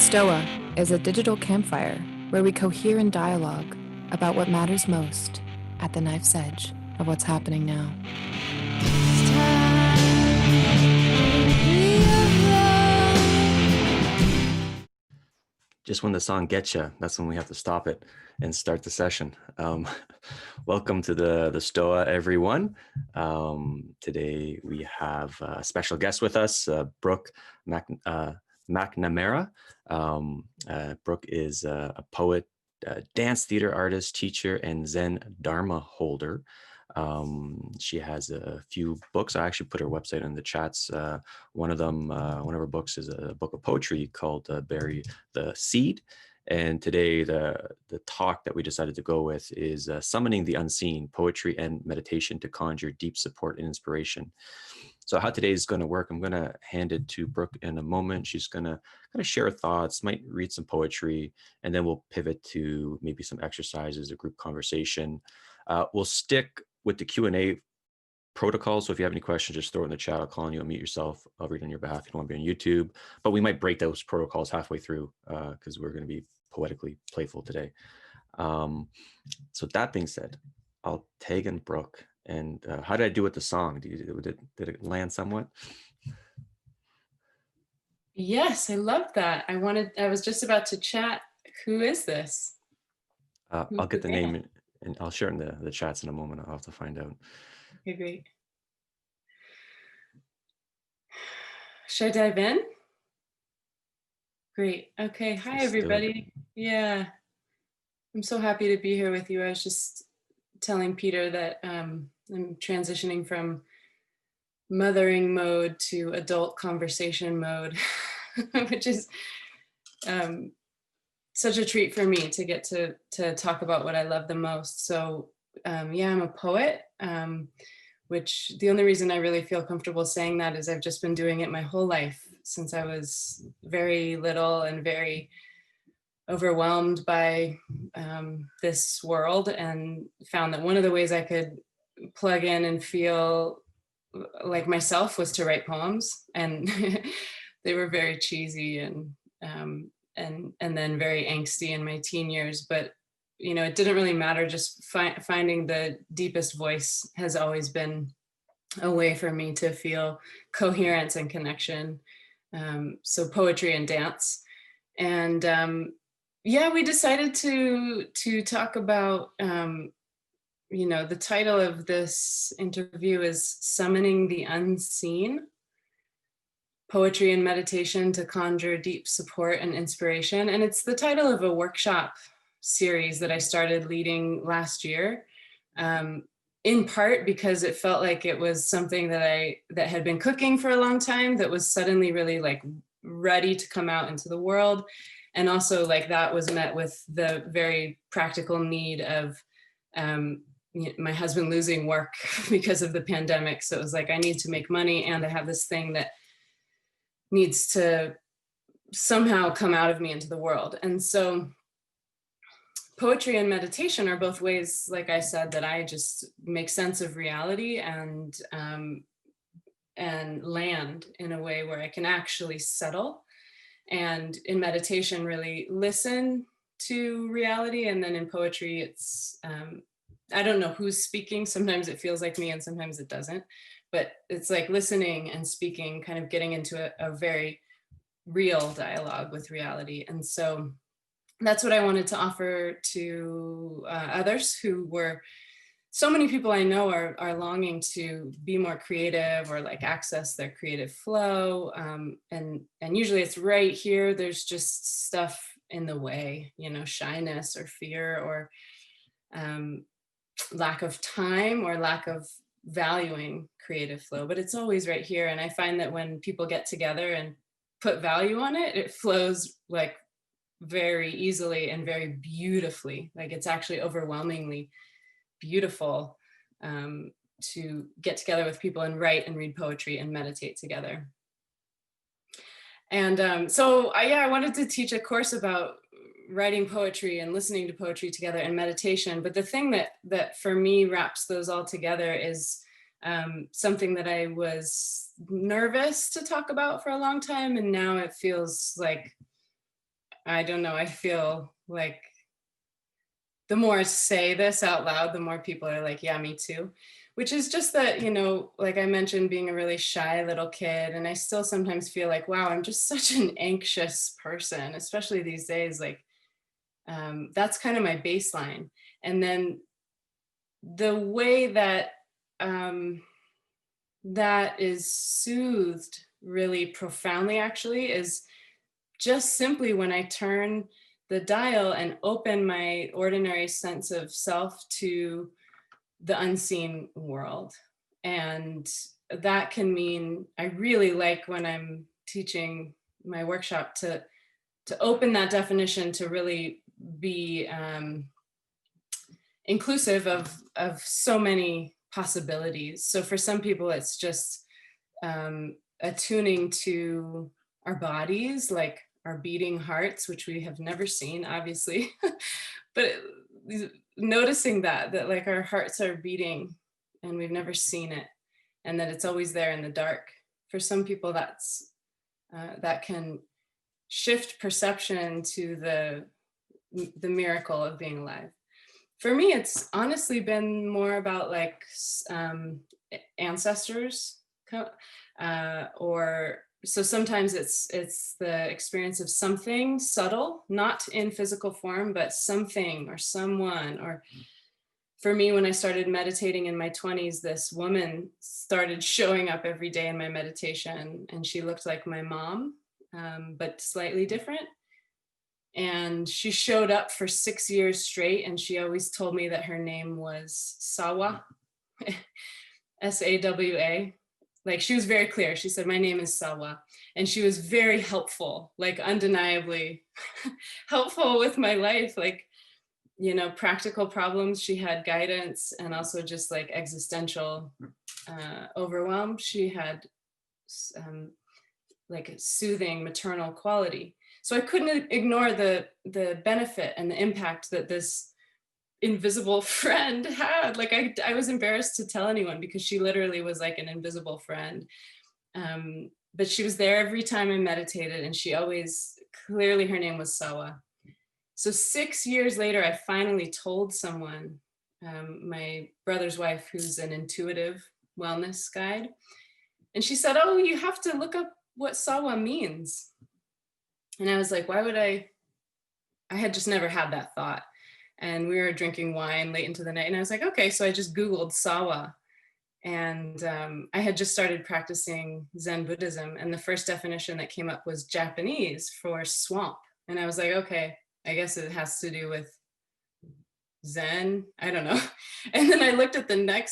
Stoa is a digital campfire where we cohere in dialogue about what matters most at the knife's edge of what's happening now. Just when the song gets you, that's when we have to stop it and start the session. Welcome to the Stoa, everyone. Today we have a special guest with us, Brooke McNamara. Brooke is a poet, dance theater artist, teacher, and Zen Dharma holder. She has a few books. I actually put her website in the chats. One of her books is a book of poetry called Bury the Seed. And today the talk that we decided to go with is Summoning the Unseen, Poetry and Meditation to Conjure Deep Support and Inspiration. So how today is going to work, I'm going to hand it to Brooke in a moment. She's going to kind of share thoughts, might read some poetry, and then we'll pivot to maybe some exercises, a group conversation. We'll stick with the Q&A protocol. So if you have any questions, just throw it in the chat. I'll call on you, unmute yourself. I'll read on your behalf. You don't want to be on YouTube, but we might break those protocols halfway through because we're going to be poetically playful today. So that being said, I'll tag in Brooke. And how did I do with the song? Did it land somewhat? Yes, I love that. I was just about to chat. Who is this? I'll get the name and I'll share it in the chats in a moment. I'll have to find out. Okay, great. Should I dive in? Great. Okay. Hi, everybody. Yeah. I'm so happy to be here with you. I was just telling Peter that I'm transitioning from mothering mode to adult conversation mode, which is such a treat for me to get to talk about what I love the most. So yeah, I'm a poet, which the only reason I really feel comfortable saying that is I've just been doing it my whole life since I was very little and very overwhelmed by this world, and found that one of the ways I could plug in and feel like myself was to write poems, and they were very cheesy and then very angsty in my teen years. But you know, it didn't really matter. Just finding the deepest voice has always been a way for me to feel coherence and connection. So poetry and dance. And yeah, we decided to talk about, you know, the title of this interview is Summoning the Unseen, Poetry and Meditation to Conjure Deep Support and Inspiration. And it's the title of a workshop series that I started leading last year, in part because it felt like it was something that had been cooking for a long time, that was suddenly really like ready to come out into the world. And also like that was met with the very practical need of my husband losing work because of the pandemic. So it was like, I need to make money and I have this thing that needs to somehow come out of me into the world. And so poetry and meditation are both ways, like I said, that I just make sense of reality and land in a way where I can actually settle. And in meditation, really listen to reality. And then in poetry, it's, I don't know who's speaking. Sometimes it feels like me and sometimes it doesn't. But it's like listening and speaking, kind of getting into a very real dialogue with reality. And so that's what I wanted to offer to others who were, so many people I know are longing to be more creative or like access their creative flow. And usually it's right here. There's just stuff in the way, you know, shyness or fear or lack of time or lack of valuing creative flow, but it's always right here. And I find that when people get together and put value on it, it flows like very easily and very beautifully. Like it's actually overwhelmingly beautiful to get together with people and write and read poetry and meditate together. And so I wanted to teach a course about writing poetry and listening to poetry together and meditation. But the thing that for me wraps those all together is something that I was nervous to talk about for a long time. And now it feels like I don't know, I feel like the more I say this out loud, the more people are like, yeah, me too. Which is just that, like I mentioned, being a really shy little kid. And I still sometimes feel like, wow, I'm just such an anxious person, especially these days. Like, that's kind of my baseline. And then the way that that is soothed really profoundly, actually, is just simply when I turn the dial and open my ordinary sense of self to the unseen world. And that can mean, I really like when I'm teaching my workshop to open that definition to really be inclusive of so many possibilities. So for some people, it's just attuning to our bodies, like our beating hearts, which we have never seen, obviously, but noticing that like our hearts are beating and we've never seen it, and that it's always there in the dark. For some people, that can shift perception to the miracle of being alive. For me, it's honestly been more about like ancestors, or so sometimes it's the experience of something subtle, not in physical form, but something or someone. Or for me, when I started meditating in my 20s, this woman started showing up every day in my meditation, and she looked like my mom, but slightly different. And she showed up for 6 years straight, and she always told me that her name was Sawa, Sawa. Like, she was very clear. She said, my name is Sawa. And she was very helpful, like undeniably helpful with my life. Like, practical problems, she had guidance, and also just like existential overwhelm, she had like a soothing maternal quality. So I couldn't ignore the benefit and the impact that this invisible friend had. Like, I was embarrassed to tell anyone because she literally was like an invisible friend. But she was there every time I meditated, and she always, clearly her name was Sawa. So 6 years later, I finally told someone, my brother's wife, who's an intuitive wellness guide. And she said, oh, you have to look up what Sawa means. And I was like, why would I had just never had that thought. And we were drinking wine late into the night. And I was like, okay, so I just Googled Sawa. And I had just started practicing Zen Buddhism. And the first definition that came up was Japanese for swamp. And I was like, okay, I guess it has to do with Zen. I don't know. And then I looked at the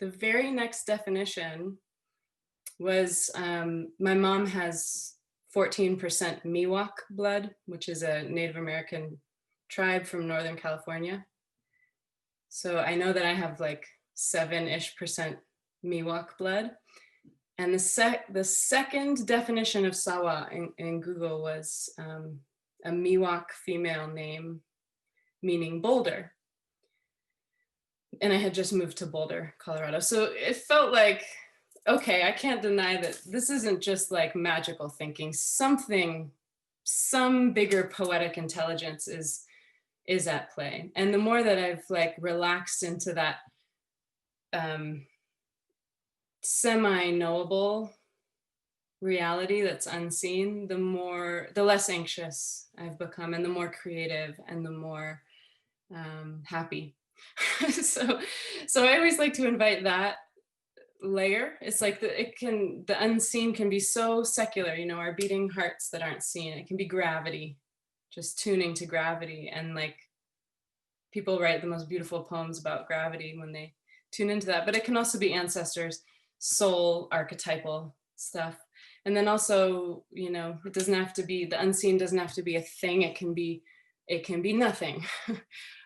very next definition was my mom has 14% Miwok blood, which is a Native American tribe from Northern California. So I know that I have like 7-ish% Miwok blood. And the second definition of Sawa in Google was a Miwok female name meaning boulder. And I had just moved to Boulder, Colorado. So it felt like, okay, I can't deny that this isn't just like magical thinking. Some bigger poetic intelligence is at play. And the more that I've like relaxed into that semi-knowable reality that's unseen, the less anxious I've become, and the more creative, and the more happy. So I always like to invite that layer. It's like the unseen can be so secular, our beating hearts that aren't seen. It can be gravity, just tuning to gravity. And like, people write the most beautiful poems about gravity when they tune into that. But it can also be ancestors, soul, archetypal stuff. And then also, it doesn't have to be, the unseen doesn't have to be a thing. It can be nothing.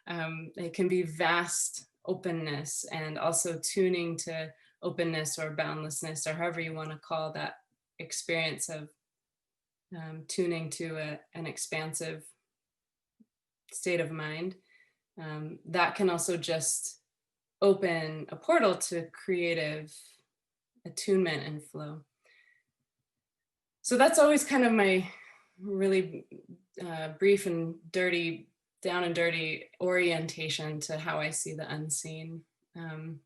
It can be vast openness, and also tuning to openness or boundlessness, or however you want to call that experience of tuning to an expansive state of mind. That can also just open a portal to creative attunement and flow. So that's always kind of my really brief and dirty, down and dirty orientation to how I see the unseen. And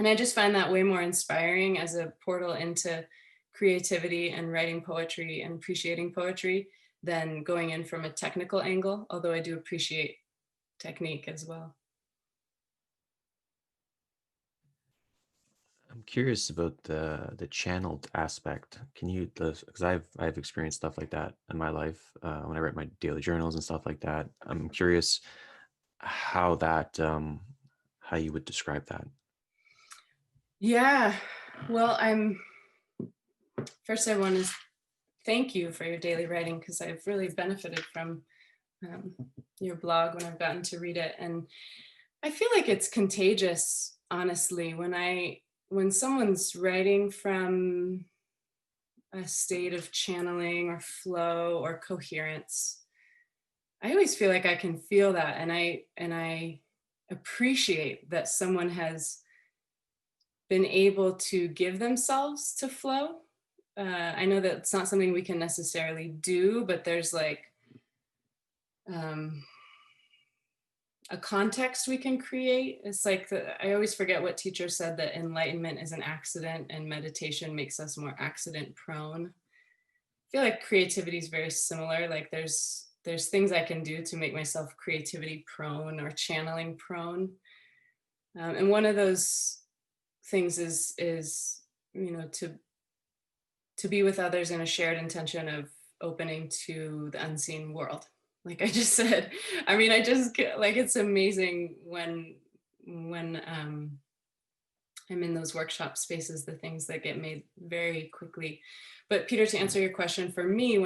I just find that way more inspiring as a portal into creativity and writing poetry and appreciating poetry than going in from a technical angle, although I do appreciate technique as well. I'm curious about the channeled aspect. Can you, because I've experienced stuff like that in my life when I write my daily journals and stuff like that. I'm curious how that how you would describe that. Yeah, well, first I want to thank you for your daily writing, because I've really benefited from your blog when I've gotten to read it. And I feel like it's contagious, honestly, when someone's writing from a state of channeling or flow or coherence. I always feel like I can feel that, and I appreciate that someone has been able to give themselves to flow. I know that it's not something we can necessarily do, but there's like a context we can create. It's like I always forget what teacher said, that enlightenment is an accident and meditation makes us more accident prone. I feel like creativity is very similar. Like there's things I can do to make myself creativity prone or channeling prone. And one of those things is to be with others in a shared intention of opening to the unseen world. Like I just said, I mean, I just get, like, it's amazing when I'm in those workshop spaces, the things that get made very quickly. But Peter, to answer your question, for me,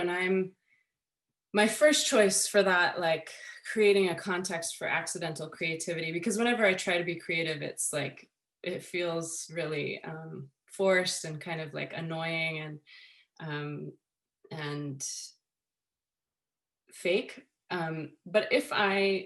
my first choice for that, like creating a context for accidental creativity, because whenever I try to be creative, it's like, it feels really forced and kind of like annoying and fake. But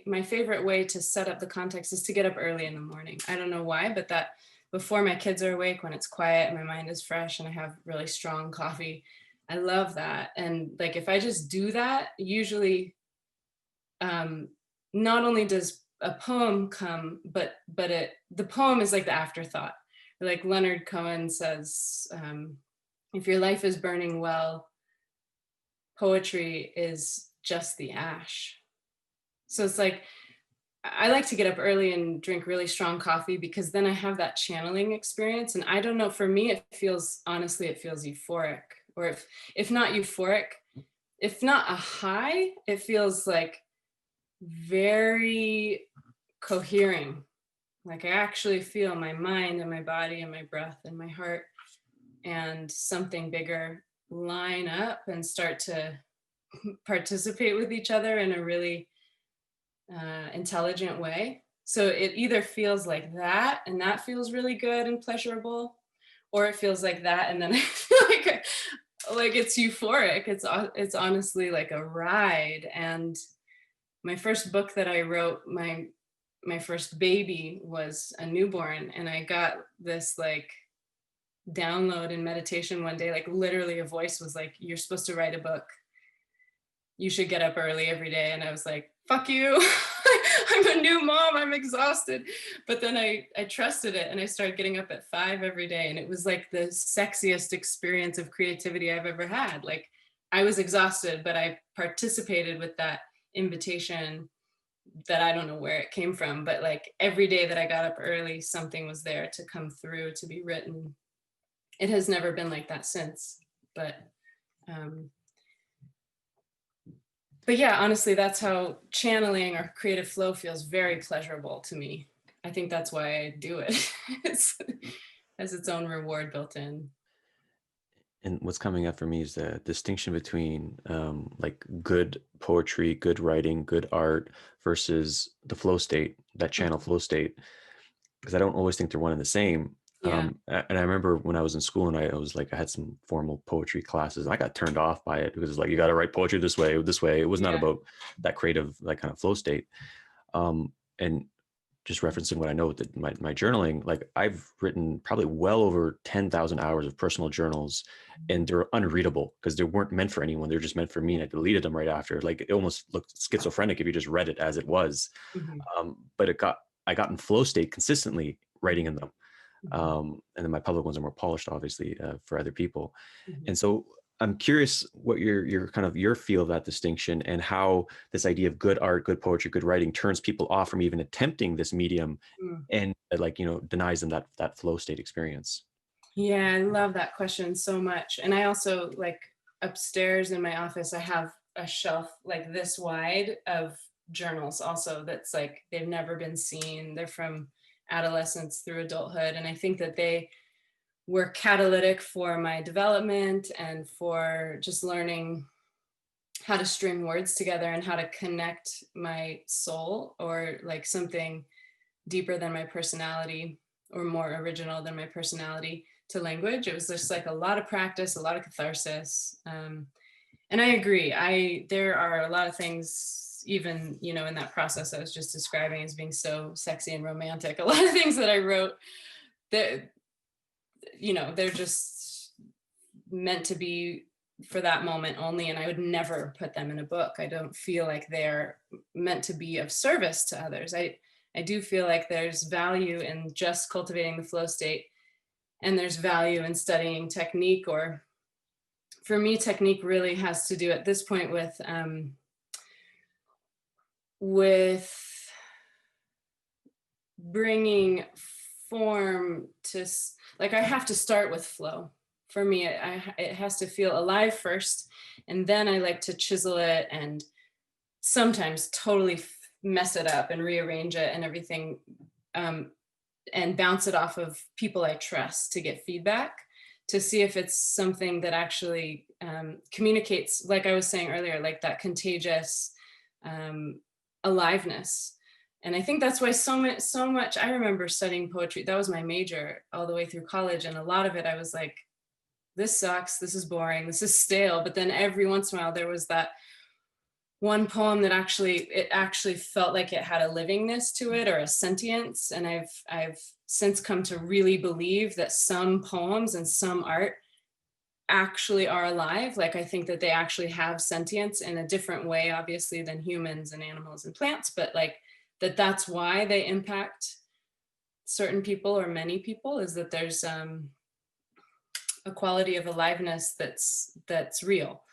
my favorite way to set up the context is to get up early in the morning. I don't know why, but that before my kids are awake, when it's quiet and my mind is fresh and I have really strong coffee, I love that. And like, if I just do that, usually not only does a poem come, but the poem is like the afterthought. Like Leonard Cohen says, if your life is burning well, poetry is just the ash. So it's like, I like to get up early and drink really strong coffee, because then I have that channeling experience. And I don't know, for me, it feels euphoric, or if not euphoric, if not a high, it feels like very cohering. Like I actually feel my mind and my body and my breath and my heart and something bigger line up and start to participate with each other in a really intelligent way. So it either feels like that, and that feels really good and pleasurable, or it feels like that, and then I feel like it's euphoric. It's honestly like a ride. And my first book that I wrote, my first baby was a newborn, and I got this like download in meditation one day, like literally a voice was like, "You're supposed to write a book. You should get up early every day." And I was like, fuck you. I'm a new mom, I'm exhausted. But then I trusted it, and I started getting up at 5 every day. And it was like the sexiest experience of creativity I've ever had. Like I was exhausted, but I participated with that invitation that I don't know where it came from. But like every day that I got up early, something was there to come through, to be written. It has never been like that since. But yeah, honestly, that's how channeling or creative flow feels very pleasurable to me. I think that's why I do it. It has its own reward built in. And what's coming up for me is the distinction between like good poetry, good writing, good art versus the flow state, that channel flow state, because I don't always think they're one and the same. Yeah. And I remember when I was in school and I was like, I had some formal poetry classes. I got turned off by it because it's like, you got to write poetry this way. It was not about that creative, like kind of flow state. And just referencing what I know with my journaling, like I've written probably well over 10,000 hours of personal journals, and they're unreadable because they weren't meant for anyone. They're just meant for me. And I deleted them right after. Like it almost looked schizophrenic if you just read it as it was. Mhm. But I got in flow state consistently writing in them. Mhm. And then my public ones are more polished, obviously, for other people. Mhm. And so I'm curious what your kind of your feel of that distinction, and how this idea of good art, good poetry, good writing turns people off from even attempting this medium, Mm. and like, denies them that flow state experience. Yeah, I love that question so much. And I also like upstairs in my office, I have a shelf like this wide of journals also that's like they've never been seen. They're from adolescence through adulthood. And I think that they were catalytic for my development and for just learning how to string words together and how to connect my soul or like something deeper than my personality or more original than my personality to language. It was just like a lot of practice, a lot of catharsis. And I agree. There are a lot of things, even in that process I was just describing as being so sexy and romantic. A lot of things that I wrote that they're just meant to be for that moment only, and I would never put them in a book. I don't feel like they're meant to be of service to others. I do feel like there's value in just cultivating the flow state, and there's value in studying technique, or for me technique really has to do at this point with bringing form to like I have to start with flow. For me, it has to feel alive first, and then I like to chisel it and sometimes totally mess it up and rearrange it and everything, um, and bounce it off of people I trust to get feedback, to see if it's something that actually communicates, like I was saying earlier, like that contagious um, aliveness. And I think that's why so much, I remember studying poetry. That was my major all the way through college. And a lot of it, I was like, this sucks. This is boring. This is stale. But then every once in a while, there was that one poem that actually felt like it had a livingness to it or a sentience. And I've since come to really believe that some poems and some art actually are alive. Like I think that they actually have sentience in a different way, obviously, than humans and animals and plants, but like that's why they impact certain people or many people, is that there's a quality of aliveness that's real.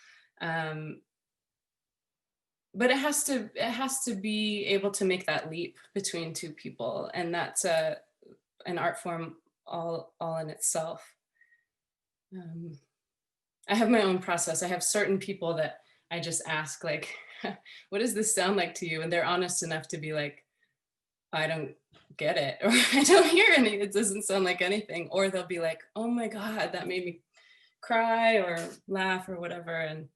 Um, but it has to be able to make that leap between two people, and that's an art form all in itself. um, I have my own process. I have certain people that I just ask like what does this sound like to you, and they're honest enough to be like, I don't get it, or I don't hear any, it doesn't sound like anything, or they'll be like, oh my god, that made me cry or laugh or whatever. And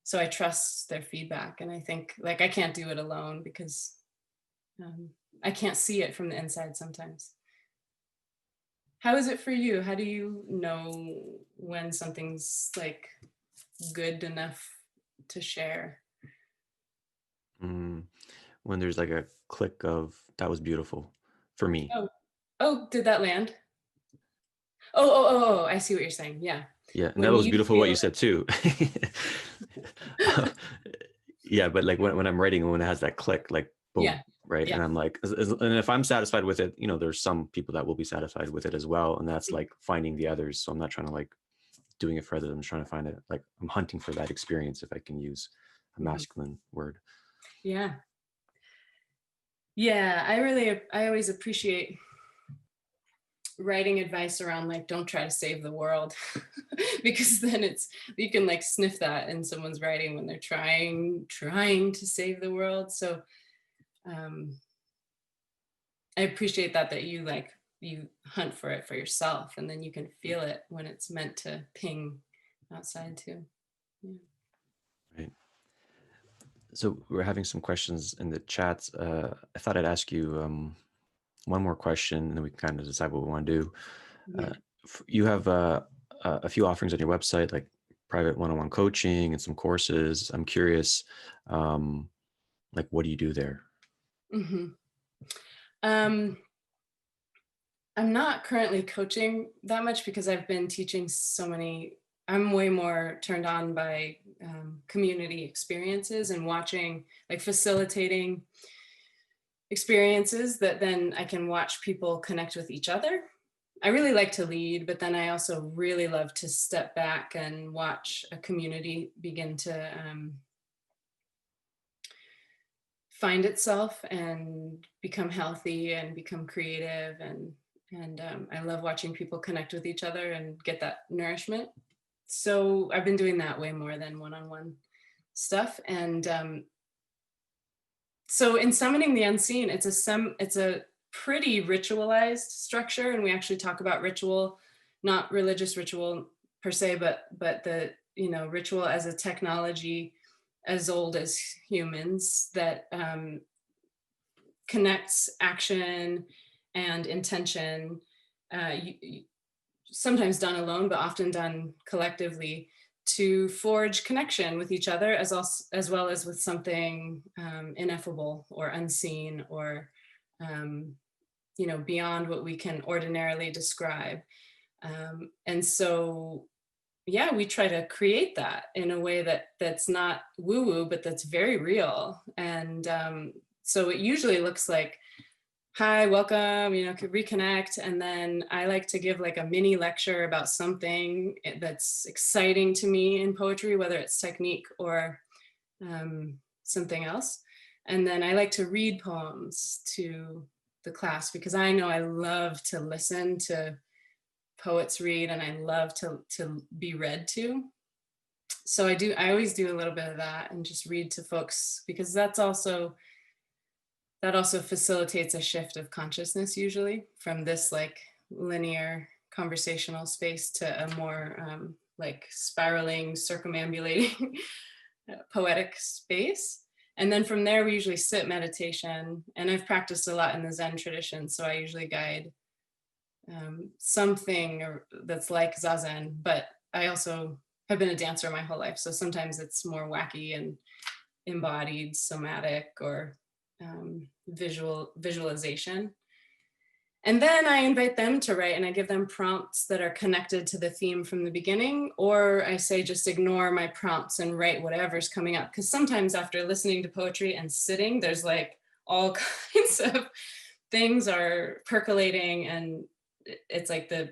so I trust their feedback, and I think like I can't do it alone because I can't see it from the inside sometimes. How is it for you? How do you know when something's like good enough to share? Mm, when there's like a click of that was beautiful for me. Oh, oh, did that land? Oh, I see what you're saying. Yeah. Yeah, and that When was you beautiful what feel you it. said too. Yeah, but like when I'm writing, when it has that click, like boom, Yeah. right? Yeah. And I'm like, and if I'm satisfied with it, there's some people that will be satisfied with it as well, and that's like finding the others. So I'm not trying to like doing it for others. I'm trying to find it, like I'm hunting for that experience, if I can use a Mhm. masculine word. Yeah. Yeah. I always appreciate writing advice around like don't try to save the world because then you can like sniff that in someone's writing when they're trying to save the world. So um I appreciate that you hunt for it for yourself, and then you can feel it when it's meant to ping outside too. Yeah. Right. So we're having some questions in the chats. I thought I'd ask you one more question, and then we can kind of decide what we want to do. Yeah. You have a few offerings on your website, like private one-on-one coaching and some courses. I'm curious, like, what do you do there? Hmm. I'm not currently coaching that much because I've been teaching so many. I'm way more turned on by community experiences and watching, like facilitating experiences that then I can watch people connect with each other. I really like to lead, but then I also really love to step back and watch a community begin to find itself and become healthy and become creative. And I love watching people connect with each other and get that nourishment. So I've been doing that way more than one-on-one stuff. And so in summoning the unseen, it's a pretty ritualized structure, and we actually talk about ritual, not religious ritual per se, but the ritual as a technology as old as humans that connects action and intention, sometimes done alone, but often done collectively, to forge connection with each other as well as with something ineffable or unseen or beyond what we can ordinarily describe. And so yeah, we try to create that in a way that's not woo-woo, but that's very real. And so it usually looks like, hi, welcome, could reconnect. And then I like to give like a mini lecture about something that's exciting to me in poetry, whether it's technique or something else. And then I like to read poems to the class because I know I love to listen to poets read and I love to be read to. So I always do a little bit of that and just read to folks, because that also facilitates a shift of consciousness, usually from this like linear conversational space to a more like spiraling, circumambulating poetic space. And then from there, we usually sit meditation. And I've practiced a lot in the Zen tradition, so I usually guide something that's like Zazen, but I also have been a dancer my whole life. So sometimes it's more wacky and embodied, somatic, or visualization. And then I invite them to write, and I give them prompts that are connected to the theme from the beginning, or I say just ignore my prompts and write whatever's coming up. Because sometimes after listening to poetry and sitting, there's like all kinds of things are percolating, and it's like the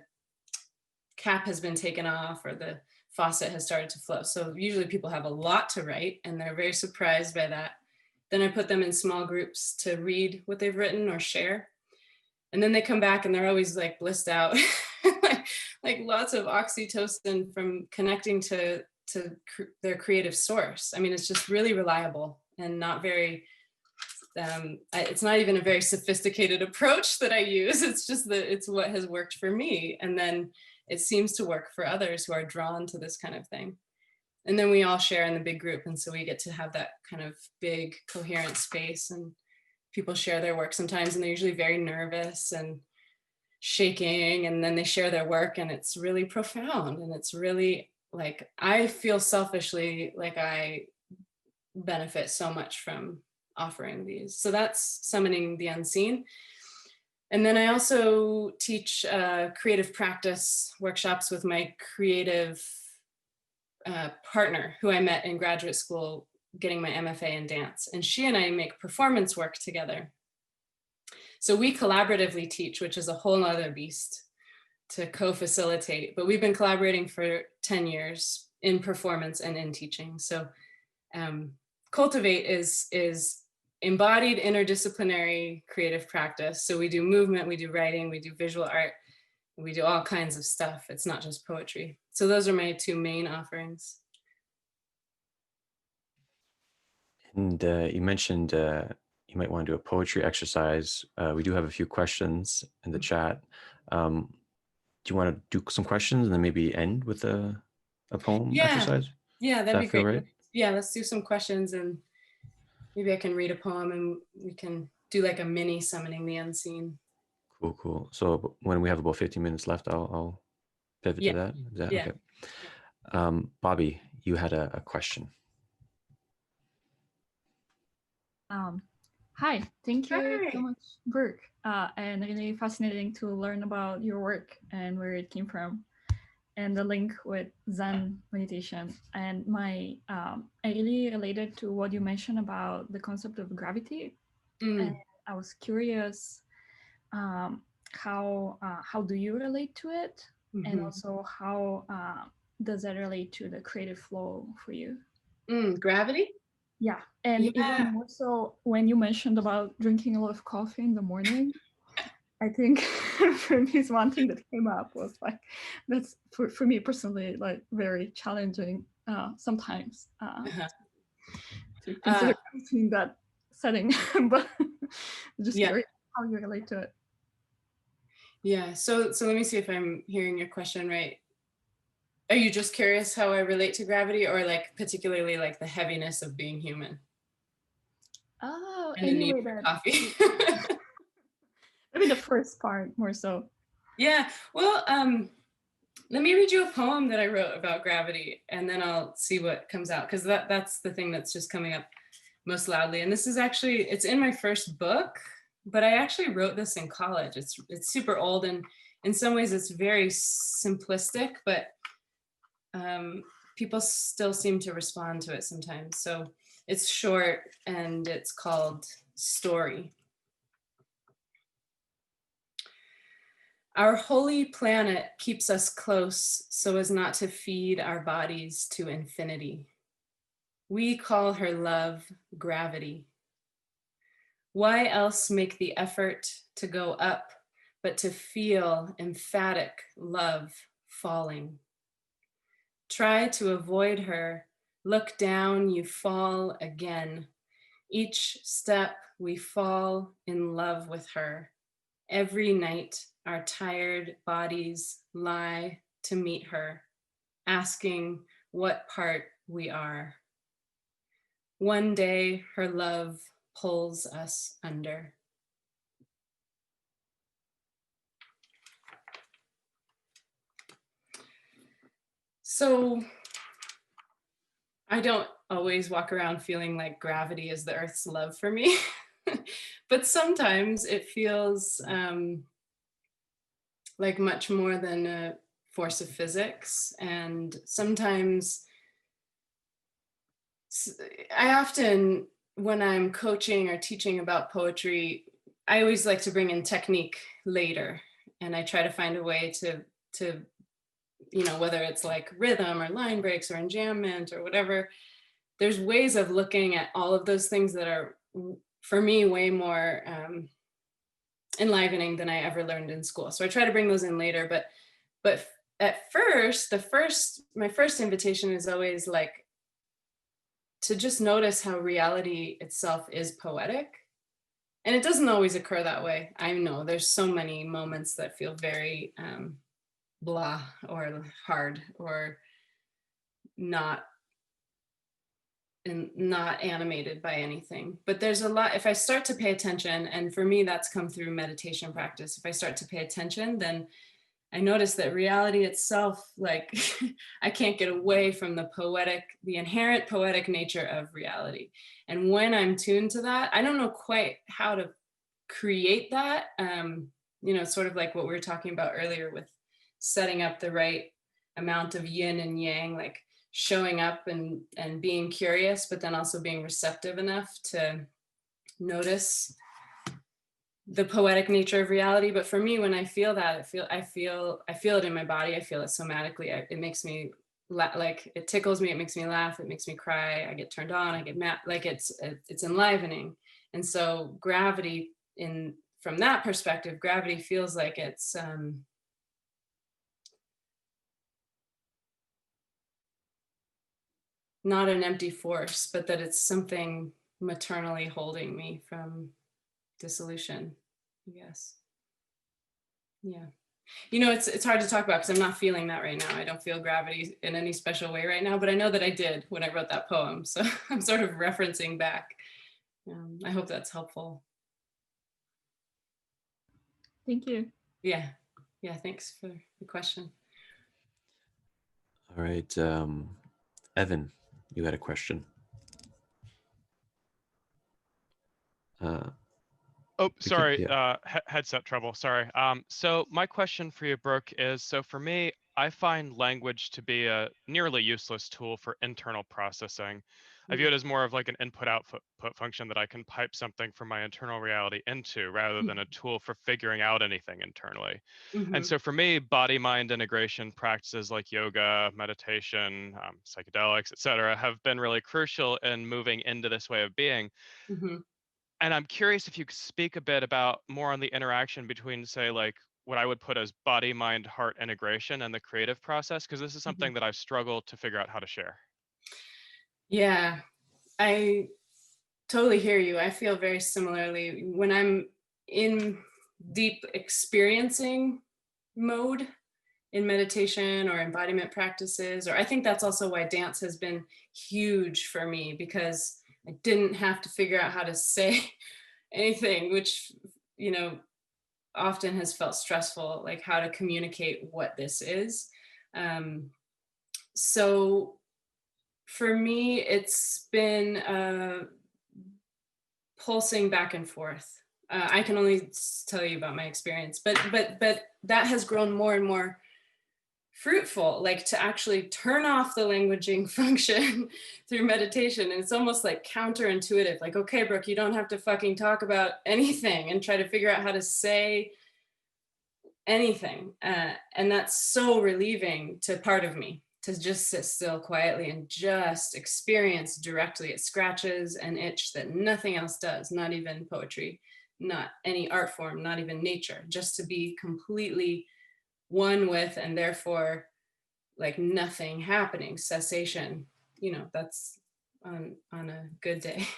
cap has been taken off or the faucet has started to flow. So usually people have a lot to write and they're very surprised by that. Then I put them in small groups to read what they've written or share. And then they come back and they're always like blissed out, like lots of oxytocin from connecting to their creative source. I mean, it's just really reliable and not very, it's not even a very sophisticated approach that I use. It's just that it's what has worked for me. And then it seems to work for others who are drawn to this kind of thing. And then we all share in the big group. And so we get to have that kind of big coherent space, and people share their work sometimes, and they're usually very nervous and shaking. And then they share their work and it's really profound. And it's really like, I feel selfishly like I benefit so much from offering these. So that's summoning the unseen. And then I also teach creative practice workshops with my creative partner, who I met in graduate school getting my MFA in dance. And she and I make performance work together. So we collaboratively teach, which is a whole other beast to co-facilitate. But we've been collaborating for 10 years in performance and in teaching. So Cultivate is embodied interdisciplinary creative practice. So we do movement, we do writing, we do visual art, we do all kinds of stuff. It's not just poetry. So those are my two main offerings. And you mentioned you might want to do a poetry exercise. We do have a few questions in the chat. Do you want to do some questions and then maybe end with a poem exercise? Yeah, that'd be great. Right? Yeah, let's do some questions and maybe I can read a poem and we can do like a mini summoning the unseen. Cool. So when we have about 15 minutes left, I'll pivot to that. Is that okay? Bobby, you had a question. Hi, thank you so Hi. much, Brooke. And really fascinating to learn about your work and where it came from, and the link with Zen meditation. And I really related to what you mentioned about the concept of gravity. And I was curious, um, how do you relate to it, and also how does that relate to the creative flow for you? Gravity? Yeah, and Yeah. even more so when you mentioned about drinking a lot of coffee in the morning, I think for me, it's one thing that came up was like, that's for me personally, like very challenging sometimes to consider in that setting, but just Yeah. curious how you relate to it. Yeah. So let me see if I'm hearing your question right. Are you just curious how I relate to gravity, or like particularly like the heaviness of being human Oh, and the need anyway, for that coffee? maybe the first part more so. Yeah. Well, let me read you a poem that I wrote about gravity, and then I'll see what comes out, because that's the thing that's just coming up most loudly. And this is actually, it's in my first book, but I actually wrote this in college. It's super old, and in some ways it's very simplistic, but people still seem to respond to it sometimes. So it's short and it's called Story. Our holy planet keeps us close so as not to feed our bodies to infinity. We call her love gravity. Why else make the effort to go up but to feel emphatic love falling? Try to avoid her. Look down, you fall again. Each step we fall in love with her. Every night our tired bodies lie to meet her, asking what part we are. One day her love pulls us under. So I don't always walk around feeling like gravity is the earth's love for me, but sometimes it feels like much more than a force of physics. And sometimes I often, when I'm coaching or teaching about poetry, I always like to bring in technique later. And I try to find a way to, whether it's like rhythm or line breaks or enjambment or whatever, there's ways of looking at all of those things that are, for me, way more enlivening than I ever learned in school. So I try to bring those in later, but at first, my first invitation is always like to just notice how reality itself is poetic. And it doesn't always occur that way. I know there's so many moments that feel very blah or hard or not animated by anything. But there's a lot, if I start to pay attention, and for me that's come through meditation practice, if I start to pay attention, then I notice that reality itself, like I can't get away from the inherent poetic nature of reality. And when I'm tuned to that, I don't know quite how to create that, sort of like what we were talking about earlier with setting up the right amount of yin and yang, like showing up and being curious, but then also being receptive enough to notice the poetic nature of reality. But for me, when I feel that, I feel it in my body. I feel it somatically. It makes me like, it tickles me. It makes me laugh. It makes me cry. I get turned on. I get mad. Like it's enlivening. And so gravity, from that perspective, gravity feels like it's not an empty force, but that it's something maternally holding me from dissolution, I guess. Yeah. It's hard to talk about because I'm not feeling that right now. I don't feel gravity in any special way right now, but I know that I did when I wrote that poem. So I'm sort of referencing back. I hope that's helpful. Thank you. Yeah. Yeah. Thanks for the question. All right. Evan, you had a question. Oh, sorry, yeah. headset trouble, sorry. So my question for you, Brooke, is, so for me, I find language to be a nearly useless tool for internal processing. I view it as more of like an input-output function that I can pipe something from my internal reality into, rather than a tool for figuring out anything internally. And so for me, body-mind integration practices like yoga, meditation, psychedelics, etc., have been really crucial in moving into this way of being. And I'm curious if you could speak a bit about more on the interaction between, say, like what I would put as body, mind, heart integration and the creative process, because this is something that I've struggled to figure out how to share. Yeah, I totally hear you. I feel very similarly. When I'm in deep experiencing mode in meditation or embodiment practices, or I think that's also why dance has been huge for me, because I didn't have to figure out how to say anything, which, you know, often has felt stressful, like how to communicate what this is. So for me, it's been pulsing back and forth. I can only tell you about my experience, but that has grown more and more fruitful, like to actually turn off the languaging function through meditation. And it's almost like counterintuitive, like, okay, Brooke, you don't have to fucking talk about anything and try to figure out how to say anything. And that's so relieving to part of me, to just sit still quietly and just experience directly. It scratches an itch that nothing else does, not even poetry, not any art form, not even nature, just to be completely one with, and therefore like nothing happening, cessation. You know, that's on a good day.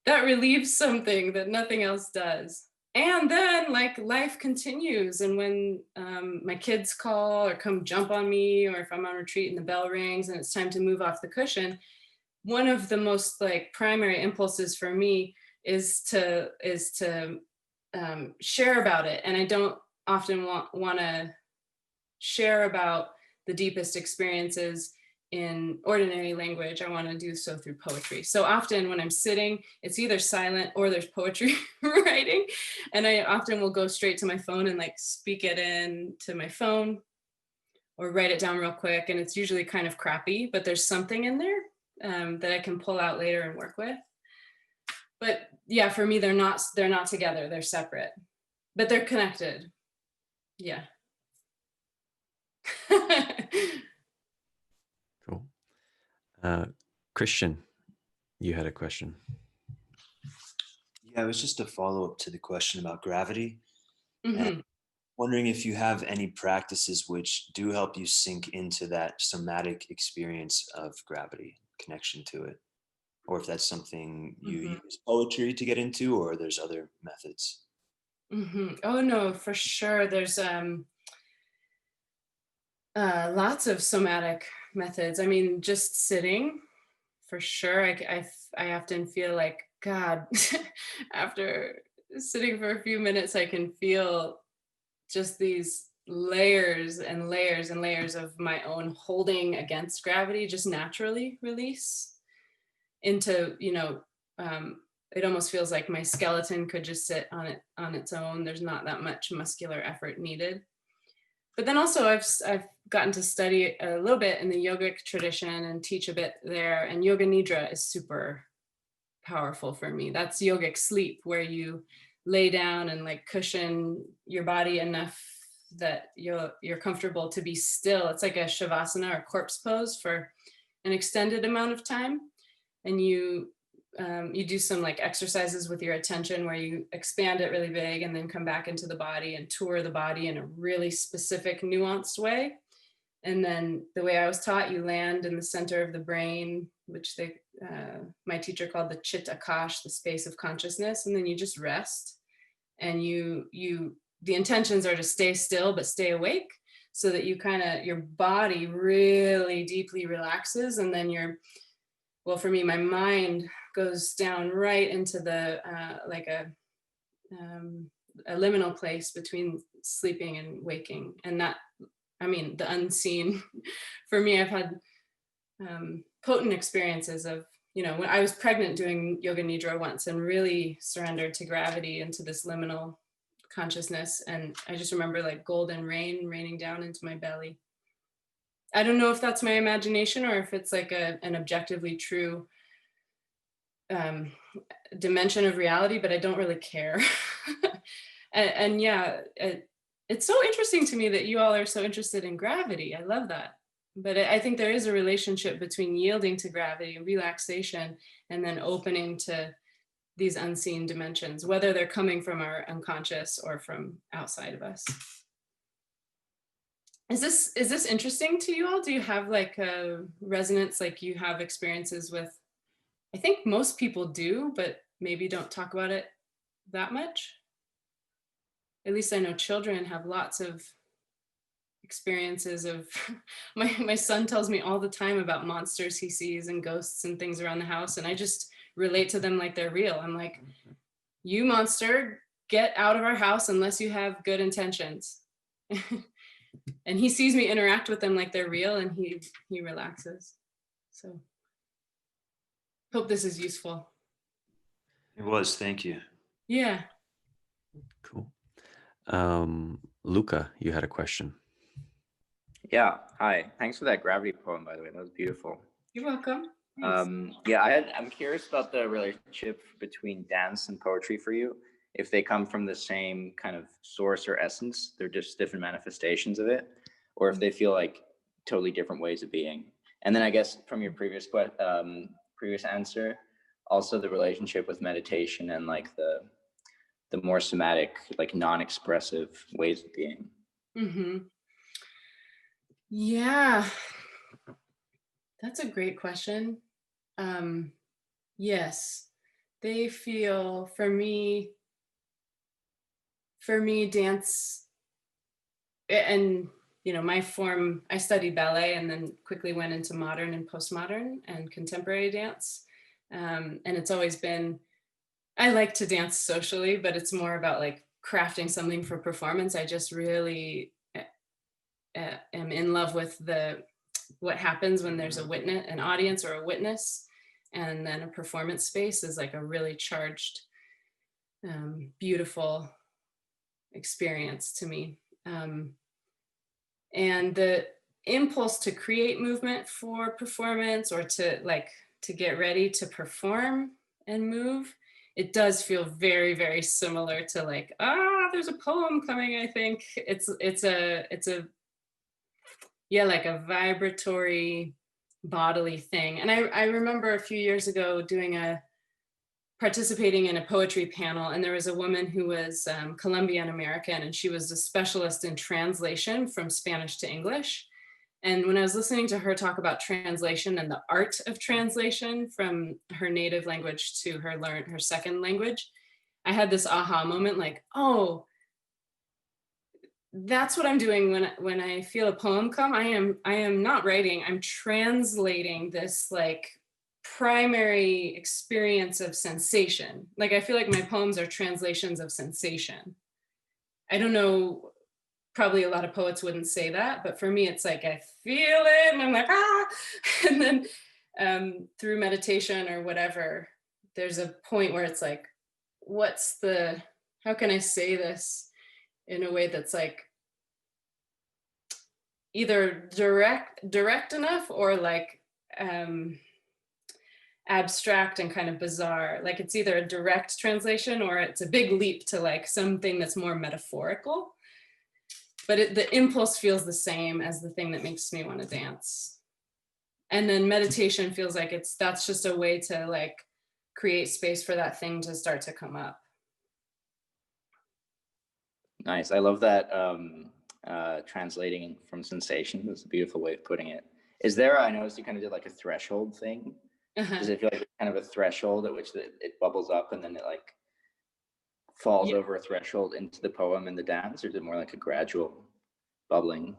That relieves something that nothing else does. And then like life continues. And when my kids call or come jump on me, or if I'm on retreat and the bell rings and it's time to move off the cushion, one of the most like primary impulses for me is to share about it. And I don't often want to share about the deepest experiences in ordinary language. I want to do so through poetry. So often when I'm sitting, it's either silent or there's poetry writing. And I often will go straight to my phone and like speak it in to my phone or write it down real quick. And it's usually kind of crappy, but there's something in there that I can pull out later and work with. But yeah, for me, they're not together, they're separate, but they're connected. Yeah. Cool. Christian, you had a question. Yeah, it was just a follow-up to the question about gravity. Mm-hmm. And wondering if you have any practices which do help you sink into that somatic experience of gravity, connection to it, or if that's something you use poetry to get into, or there's other methods. Oh no, for sure. There's lots of somatic methods. I mean, just sitting, for sure. I often feel like, God, after sitting for a few minutes, I can feel just these layers and layers and layers of my own holding against gravity just naturally release into, you know, it almost feels like my skeleton could just sit on its own. There's not that much muscular effort needed. But then also I've gotten to study a little bit in the yogic tradition and teach a bit there. And yoga nidra is super powerful for me. That's yogic sleep, where you lay down and like cushion your body enough that you're comfortable to be still. It's like a shavasana or corpse pose for an extended amount of time. And you do some like exercises with your attention where you expand it really big and then come back into the body and tour the body in a really specific, nuanced way. And then the way I was taught, you land in the center of the brain, which my teacher called the Chit Akash, the space of consciousness. And then you just rest. And the intentions are to stay still, but stay awake, so that your body really deeply relaxes. And then well, for me, my mind goes down right into the like a liminal place between sleeping and waking. And that, I mean, the unseen. For me, I've had potent experiences of you know, when I was pregnant doing yoga nidra once and really surrendered to gravity, into this liminal consciousness. And I just remember like golden rain raining down into my belly. I don't know if that's my imagination or if it's like an objectively true dimension of reality, but I don't really care. and yeah, it's so interesting to me that you all are so interested in gravity. I love that. But I think there is a relationship between yielding to gravity, relaxation, and then opening to these unseen dimensions, whether they're coming from our unconscious or from outside of us. Is this interesting to you all? Do you have like a resonance, like you have experiences with, I think most people do, but maybe don't talk about it that much. At least I know children have lots of experiences of, my son tells me all the time about monsters he sees and ghosts and things around the house. And I just relate to them like they're real. I'm like, you monster, get out of our house unless you have good intentions. And he sees me interact with them like they're real, and he relaxes. So hope this is useful. It was, thank you. Yeah. Cool. Luca, you had a question. Yeah, hi. Thanks for that gravity poem, by the way. That was beautiful. You're welcome. Yeah, I'm curious about the relationship between dance and poetry for you. If they come from the same kind of source or essence, they're just different manifestations of it, or if they feel like totally different ways of being. And then I guess from your previous answer, also the relationship with meditation and like the more somatic, like non-expressive ways of being. Mm-hmm. Yeah, that's a great question. Yes, they feel, for me, dance, and you know, my form, I studied ballet and then quickly went into modern and postmodern and contemporary dance. And it's always been, I like to dance socially, but it's more about like crafting something for performance. I just really am in love with what happens when there's a witness, an audience or a witness, and then a performance space is like a really charged, beautiful experience to me. And the impulse to create movement for performance, or to get ready to perform and move, it does feel very, very similar to like, there's a poem coming, I think. It's a yeah, like a vibratory bodily thing. And I remember a few years ago participating in a poetry panel, and there was a woman who was Colombian American, and she was a specialist in translation from Spanish to English. And when I was listening to her talk about translation and the art of translation from her native language to her second language, I had this aha moment, like, oh, that's what I'm doing when I feel a poem come. I am not writing, I'm translating this like primary experience of sensation. Like, I feel like my poems are translations of sensation. I don't know, probably a lot of poets wouldn't say that, but for me, it's like, I feel it and I'm like, and then through meditation or whatever, there's a point where it's like, how can I say this in a way that's like either direct enough or like abstract and kind of bizarre. Like, it's either a direct translation or it's a big leap to like something that's more metaphorical. But the impulse feels the same as the thing that makes me want to dance. And then meditation feels like that's just a way to like create space for that thing to start to come up. Nice. I love that translating from sensation. That's a beautiful way of putting it. Is there, I noticed you kind of did like a threshold thing. Does it feel like kind of a threshold at which it bubbles up and then it like falls over a threshold into the poem and the dance, or is it more like a gradual bubbling?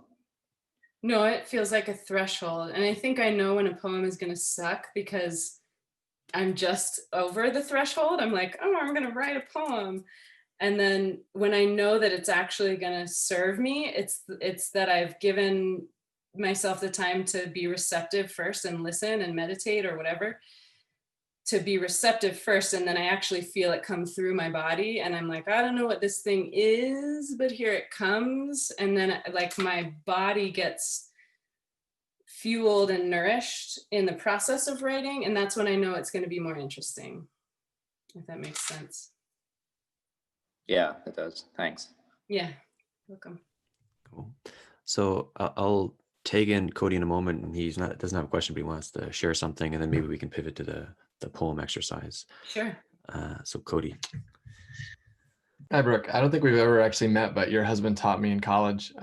No, it feels like a threshold. And I think I know when a poem is going to suck because I'm just over the threshold. I'm like, oh, I'm going to write a poem. And then when I know that it's actually going to serve me, it's that I've given myself the time to be receptive first and listen and meditate or whatever. to be receptive first, and then I actually feel it come through my body, and I'm like, I don't know what this thing is, but here it comes. And then like my body gets fueled and nourished in the process of writing, and that's when I know it's going to be more interesting, if that makes sense. Yeah, it does. Thanks. Yeah, welcome. Cool. So I'll take in Cody in a moment, and doesn't have a question, but he wants to share something, and then maybe we can pivot to the poem exercise. Sure. So Cody. Hi, Brooke. I don't think we've ever actually met, but your husband taught me in college.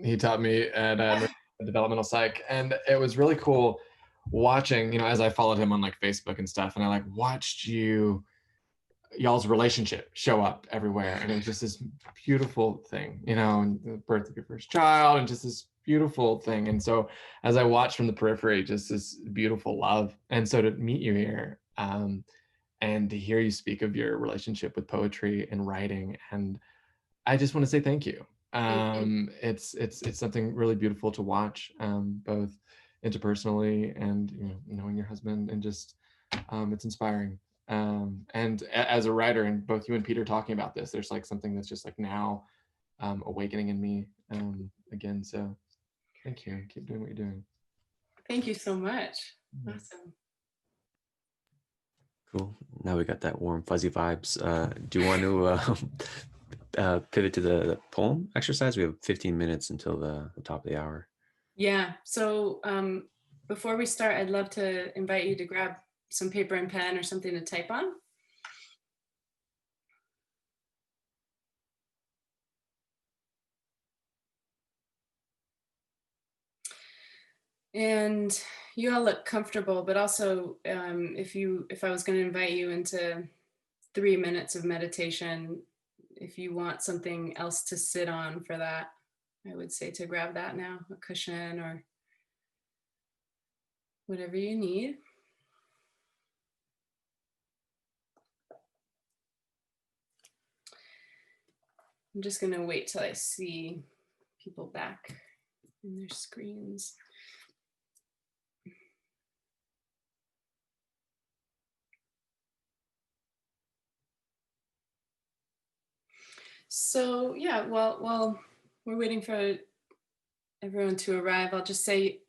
He taught me at developmental psych, and it was really cool watching, you know, as I followed him on like Facebook and stuff, and I like watched y'all's relationship show up everywhere, and it was just this beautiful thing, you know, and the birth of your first child, and just this beautiful thing. And so as I watched from the periphery, just this beautiful love. And so to meet you here, and to hear you speak of your relationship with poetry and writing, and I just want to say thank you. It's something really beautiful to watch, both interpersonally and, you know, knowing your husband, and just it's inspiring. And as a writer, and both you and Peter talking about this, there's like something that's just like now awakening in me again. So thank you. Keep doing what you're doing. Thank you so much. Awesome. Cool. Now we got that warm, fuzzy vibes. Do you want to pivot to the poem exercise? We have 15 minutes until the top of the hour. Yeah. So before we start, I'd love to invite you to grab some paper and pen or something to type on. And you all look comfortable, but also if I was going to invite you into 3 minutes of meditation, if you want something else to sit on for that, I would say to grab that now, a cushion or whatever you need. I'm just going to wait till I see people back in their screens. So yeah, well, we're waiting for everyone to arrive. I'll just say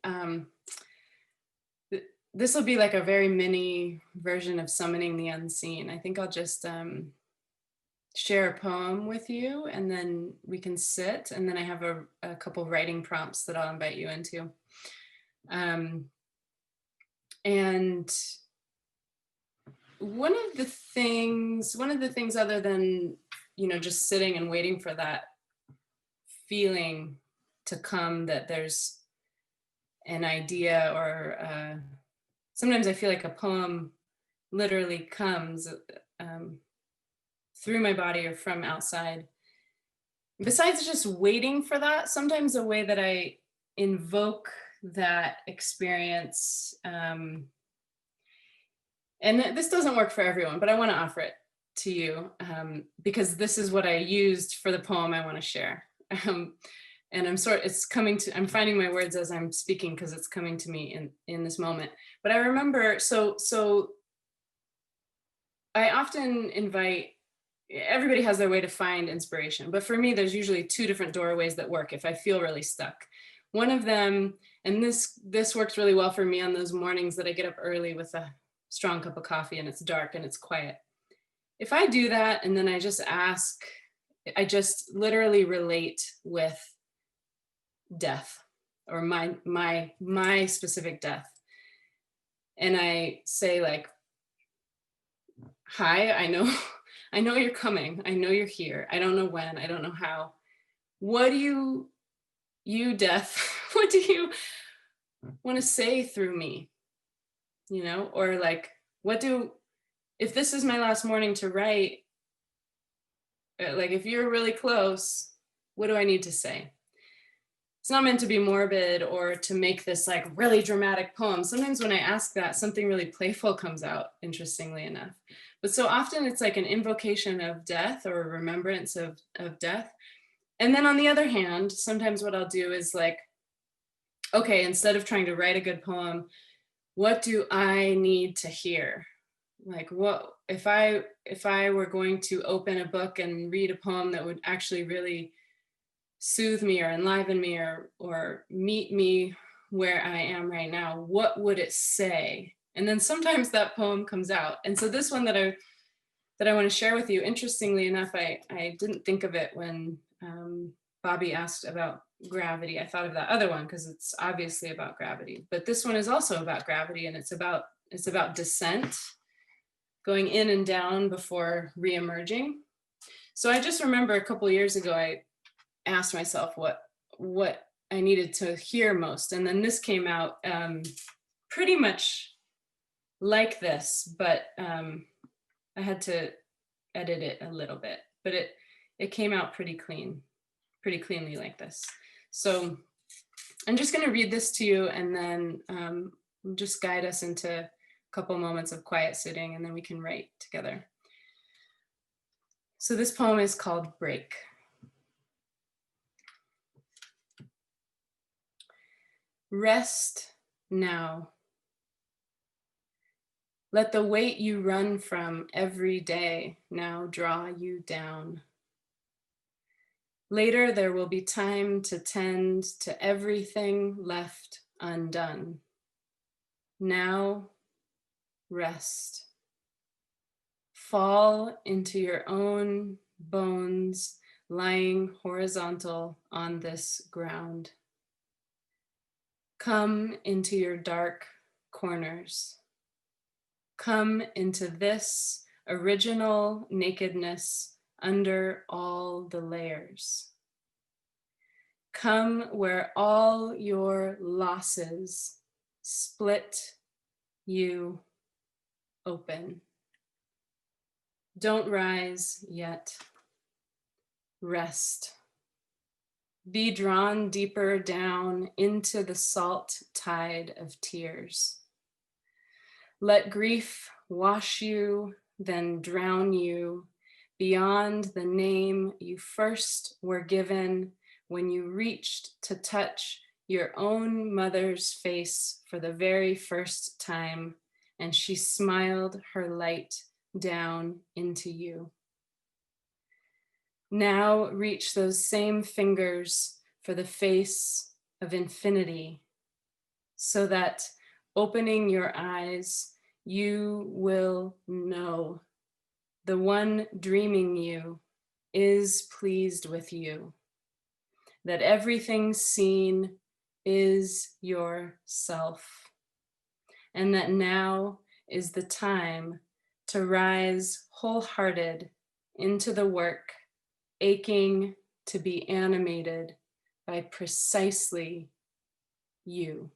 this will be like a very mini version of summoning the unseen. I think I'll just share a poem with you, and then we can sit, and then I have a couple writing prompts that I'll invite you into. And one of the things other than, you know, just sitting and waiting for that feeling to come, that there's an idea, or sometimes I feel like a poem literally comes through my body or from outside. Besides just waiting for that, sometimes the way that I invoke that experience, and this doesn't work for everyone, but I want to offer it to you because this is what I used for the poem I want to share. And I'm finding my words as I'm speaking, because it's coming to me in this moment. But I remember, so I often invite, everybody has their way to find inspiration, but for me, there's usually 2 different doorways that work if I feel really stuck. One of them, and this works really well for me on those mornings that I get up early with a strong cup of coffee and it's dark and it's quiet. If I do that, and then I just literally relate with death, or my specific death. And I say like, hi, I know you're coming. I know you're here. I don't know when, I don't know how. What do you death, what do you want to say through me? You know, or like, if this is my last morning to write, like if you're really close, what do I need to say? It's not meant to be morbid or to make this like really dramatic poem. Sometimes when I ask that, something really playful comes out, interestingly enough. But so often it's like an invocation of death or a remembrance of death. And then on the other hand, sometimes what I'll do is like, okay, instead of trying to write a good poem, what do I need to hear? like what if I were going to open a book and read a poem that would actually really soothe me or enliven me or meet me where I am right now, what would it say? And then sometimes that poem comes out. And so this one that I want to share with you, interestingly enough, I didn't think of it when Bobby asked about gravity. I thought of that other one because it's obviously about gravity, but this one is also about gravity, and it's about descent, going in and down before re-emerging. So I just remember a couple of years ago, I asked myself what I needed to hear most, and then this came out pretty much like this, but I had to edit it a little bit, but it came out pretty cleanly like this. So I'm just going to read this to you, and then just guide us into a couple moments of quiet sitting, and then we can write together. So this poem is called Break. Rest now. Let the weight you run from every day now draw you down. Later, there will be time to tend to everything left undone. Now, rest. Fall into your own bones, lying horizontal on this ground. Come into your dark corners. Come into this original nakedness under all the layers. Come where all your losses split you open. Don't rise yet. Rest. Be drawn deeper down into the salt tide of tears. Let grief wash you, then drown you beyond the name you first were given when you reached to touch your own mother's face for the very first time, and she smiled her light down into you. Now reach those same fingers for the face of infinity, so that opening your eyes, you will know the one dreaming you is pleased with you, that everything seen is yourself, and that now is the time to rise wholehearted into the work, aching to be animated by precisely you.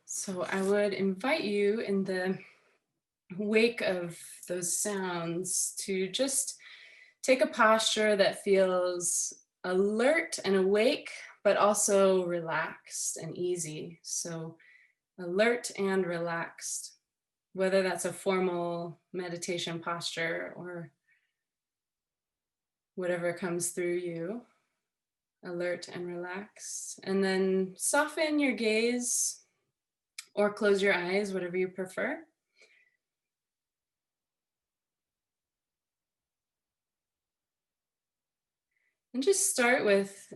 So I would invite you in the wake of those sounds to just take a posture that feels alert and awake, but also relaxed and easy. So alert and relaxed, whether that's a formal meditation posture or whatever comes through you, alert and relaxed. And then soften your gaze or close your eyes, whatever you prefer. And just start with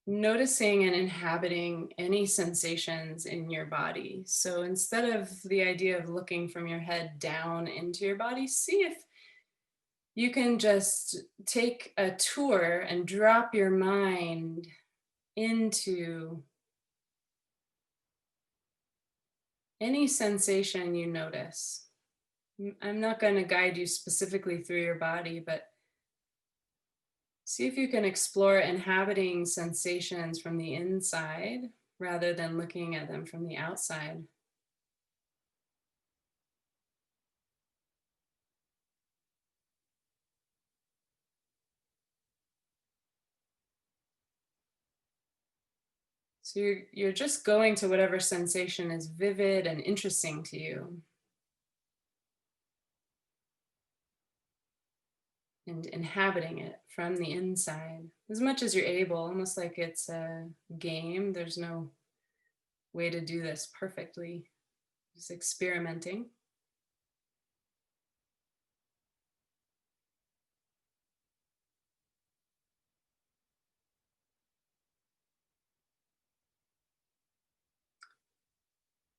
noticing and inhabiting any sensations in your body. So instead of the idea of looking from your head down into your body, see if you can just take a tour and drop your mind into any sensation you notice. I'm not going to guide you specifically through your body, but see if you can explore inhabiting sensations from the inside rather than looking at them from the outside. So you're just going to whatever sensation is vivid and interesting to you. and inhabiting it from the inside as much as you're able, almost like it's a game. There's no way to do this perfectly, just experimenting.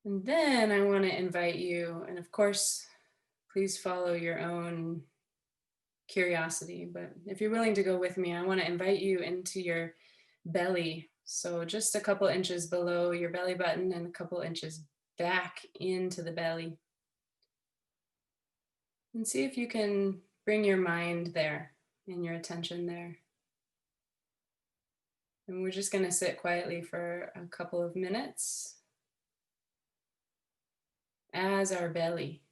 And then I want to invite you, and of course, please follow your own curiosity. But if you're willing to go with me, I want to invite you into your belly. So just a couple inches below your belly button and a couple inches back into the belly. And see if you can bring your mind there and your attention there. And we're just going to sit quietly for a couple of minutes as our belly.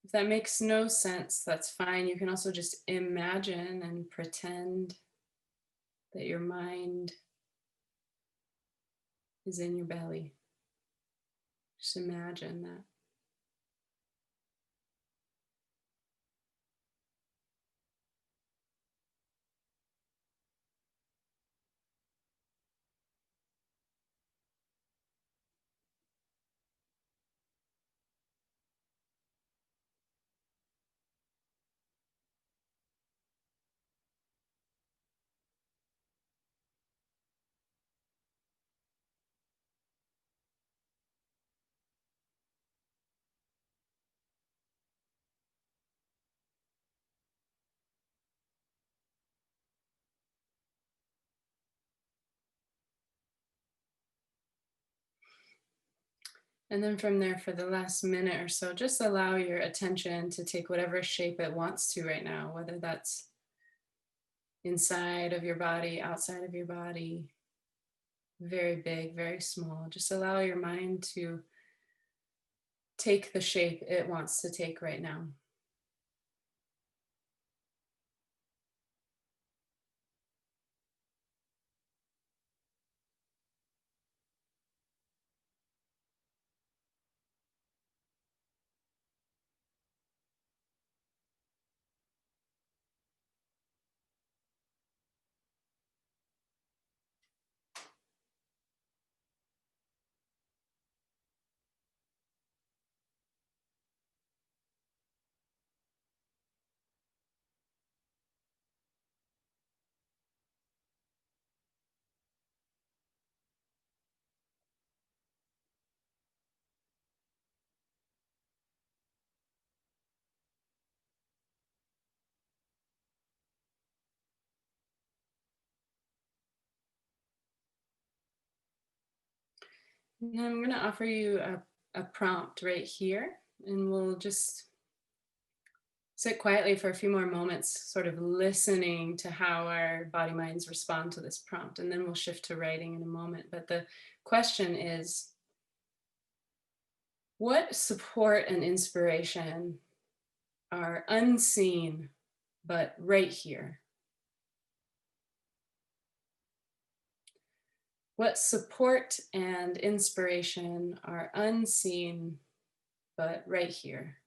If that makes no sense, that's fine. You can also just imagine and pretend that your mind is in your belly. Just imagine that. And then from there, for the last minute or so, just allow your attention to take whatever shape it wants to right now, whether that's inside of your body, outside of your body, very big, very small. Just allow your mind to take the shape it wants to take right now. And I'm going to offer you a prompt right here, and we'll just sit quietly for a few more moments, sort of listening to how our body minds respond to this prompt, and then we'll shift to writing in a moment. But the question is, what support and inspiration are unseen but right here? What support and inspiration are unseen but right here?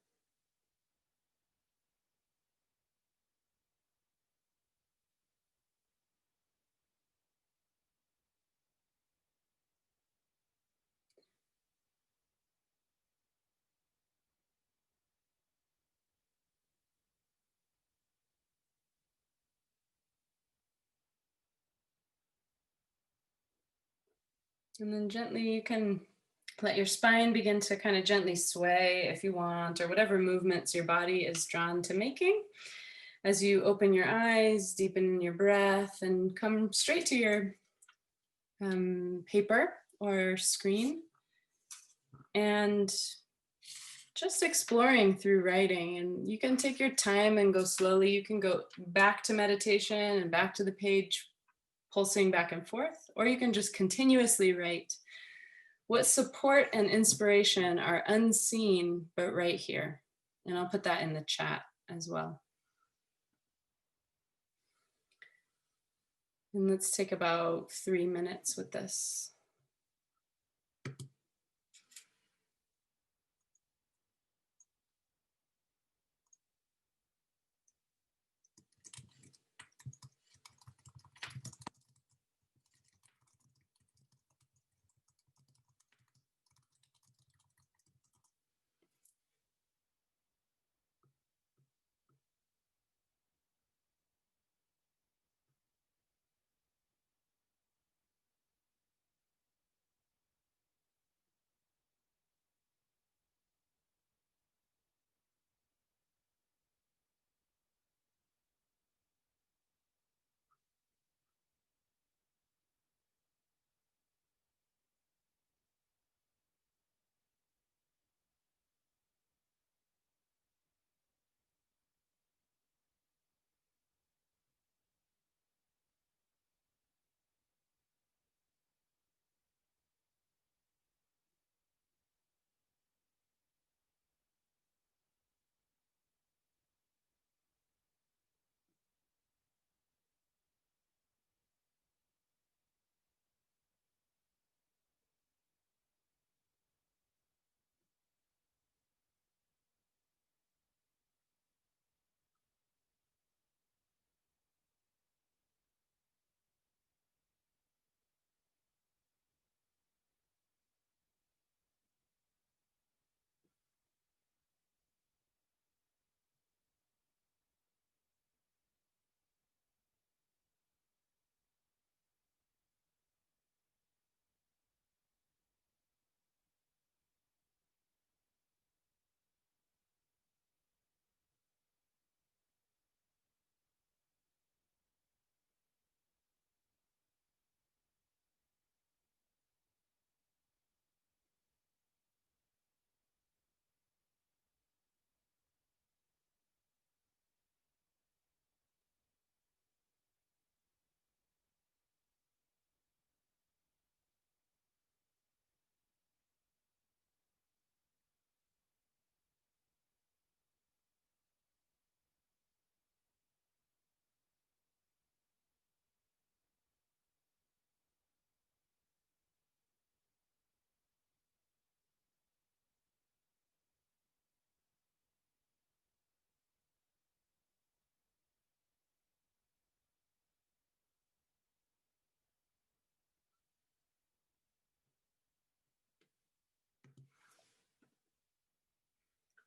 And then gently you can let your spine begin to kind of gently sway if you want, or whatever movements your body is drawn to making. As you open your eyes, deepen your breath, and come straight to your paper or screen. And just exploring through writing. And you can take your time and go slowly. You can go back to meditation and back to the page, pulsing back and forth, or you can just continuously write. What support and inspiration are unseen but right here? And I'll put that in the chat as well. And let's take about 3 minutes with this.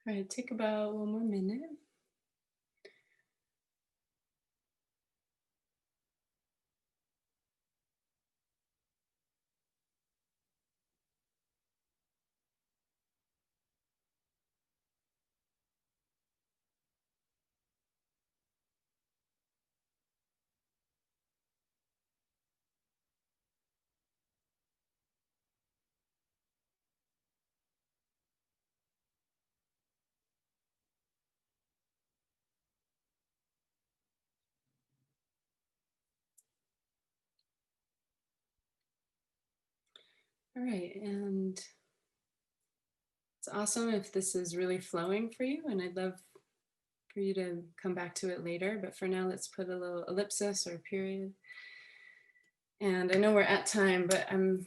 All right, take about one more minute. All right, and it's awesome if this is really flowing for you, and I'd love for you to come back to it later, but for now, let's put a little ellipsis or period. And I know we're at time, but I'm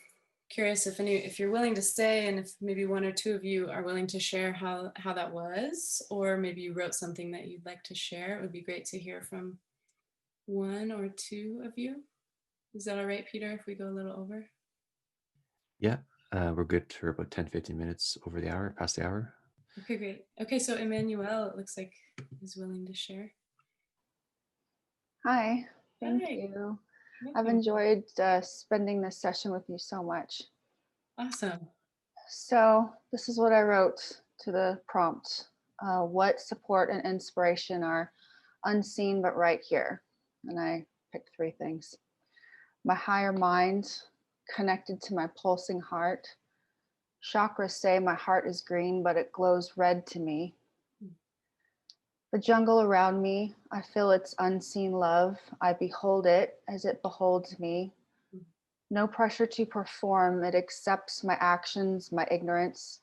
curious if you're willing to stay, and if maybe one or two of you are willing to share how that was, or maybe you wrote something that you'd like to share. It would be great to hear from one or two of you. Is that all right, Peter, if we go a little over? Yeah, we're good for about 10-15 minutes over the hour, past the hour. Okay, great. Okay, so Emmanuel, it looks like is willing to share. Hi, thank Hi. you. I've Welcome. enjoyed spending this session with you so much. Awesome. So this is what I wrote to the prompt. What support and inspiration are unseen but right here? And I picked three things. My higher mind, connected to my pulsing heart. Chakras say my heart is green, but it glows red to me. The jungle around me, I feel its unseen love. I behold it as it beholds me. No pressure to perform, it accepts my actions, my ignorance.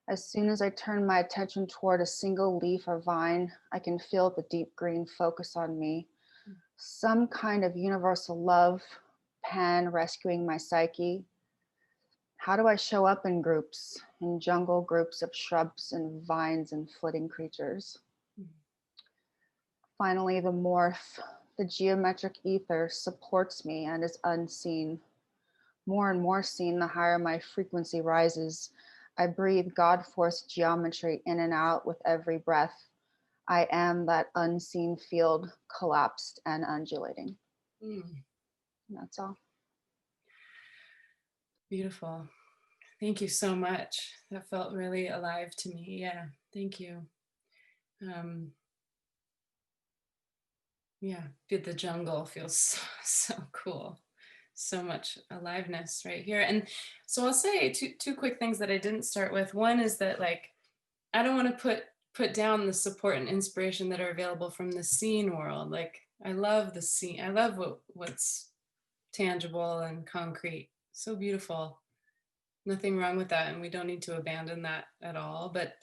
As soon as I turn my attention toward a single leaf or vine, I can feel the deep green focus on me. Some kind of universal love, Pan rescuing my psyche. How do I show up in groups, in jungle groups of shrubs and vines and flitting creatures? Finally, the morph, the geometric ether supports me and is unseen. More and more seen, the higher my frequency rises. I breathe God-force geometry in and out with every breath. I am that unseen field, collapsed and undulating. And that's all. Beautiful. Thank you so much. That felt really alive to me. Yeah, thank you. Yeah, the jungle feels so cool. So much aliveness right here. And so I'll say two quick things that I didn't start with. One is that, like, I don't want to put down the support and inspiration that are available from the scene world. Like, I love the scene. I love what's tangible and concrete. So beautiful. Nothing wrong with that, and we don't need to abandon that at all. But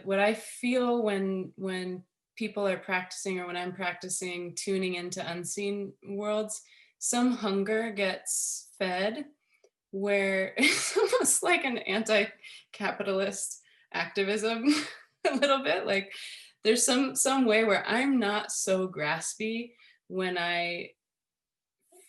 what I feel when people are practicing, or when I'm practicing tuning into unseen worlds, some hunger gets fed, where it's almost like an anti-capitalist activism a little bit. Like, there's some way where I'm not so graspy when I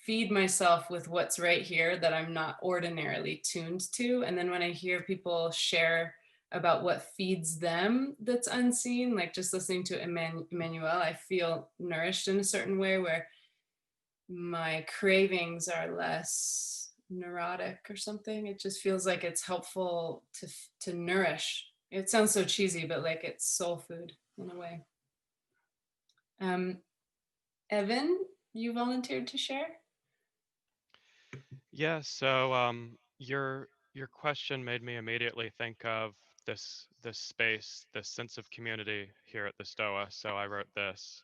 feed myself with what's right here that I'm not ordinarily tuned to. And then when I hear people share about what feeds them that's unseen, like just listening to Emmanuel, I feel nourished in a certain way where my cravings are less neurotic or something. It just feels like it's helpful to nourish. It sounds so cheesy, but like it's soul food in a way. Evan, you volunteered to share? Yeah, so your question made me immediately think of this space, this sense of community here at the Stoa. So I wrote this.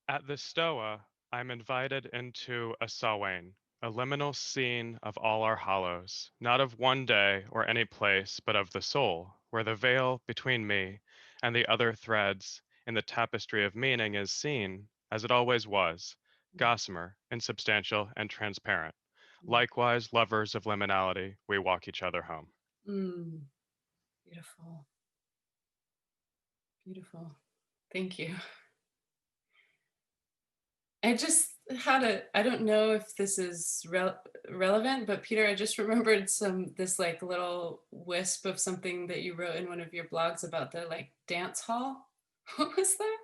At the Stoa, I'm invited into a Sawain, a liminal scene of all our hollows, not of one day or any place, but of the soul, where the veil between me and the other threads in the tapestry of meaning is seen, as it always was, gossamer, insubstantial, and transparent. Likewise, lovers of liminality, we walk each other home. Beautiful. Beautiful. Thank you. I don't know if this is relevant, but Peter, I just remembered this like little wisp of something that you wrote in one of your blogs about the like dance hall. What was that?